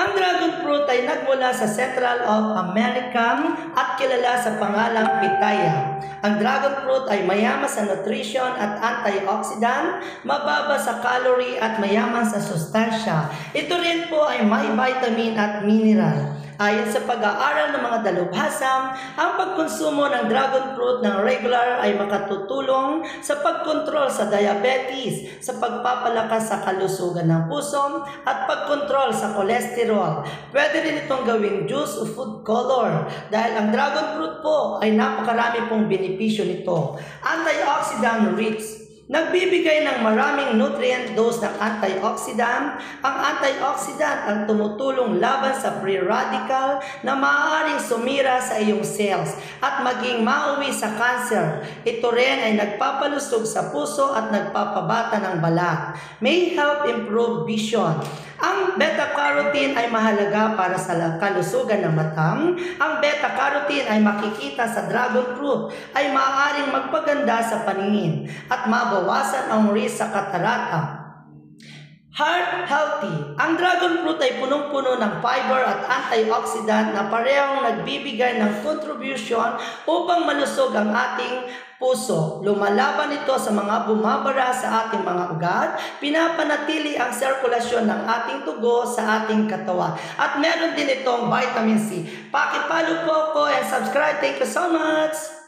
Ang dragon fruit ay nagmula sa Central of America at kilala sa pangalang pitaya. Ang dragon fruit ay mayaman sa nutrition at antioxidant, mababa sa calorie at mayaman sa sustansya. Ito rin po ay may vitamin at mineral. Ayon sa pag-aaral ng mga dalubhasa, ang pagkonsumo ng dragon fruit ng regular ay makatutulong sa pagkontrol sa diabetes, sa pagpapalakas sa kalusugan ng puso, at pagkontrol sa cholesterol. Pwede rin itong gawing juice o food color dahil ang dragon fruit po ay napakarami pong benepisyo nito. Antioxidant rich. Nagbibigay ng maraming nutrient dose ng antioxidant. Ang antioxidant ang tumutulong laban sa free radical na maaaring sumira sa iyong cells at maging mauwi sa cancer. Ito rin ay nagpapalusog sa puso at nagpapabata ng balat. May help improve vision. Ang beta-carotene ay mahalaga para sa kalusugan ng mata. Ang beta-carotene ay makikita sa dragon fruit ay maaaring magpaganda sa paningin at mabawasan ang risk sa katarata. Heart healthy. Ang dragon fruit ay punong-puno ng fiber at antioxidant na parehong nagbibigay ng contribution upang malusog ang ating puso. Lumalaban ito sa mga bumabara sa ating mga ugat, pinapanatili ang sirkulasyon ng ating dugo sa ating katawan. At meron din itong vitamin C. Pakipalo po ko and subscribe. Thank you so much!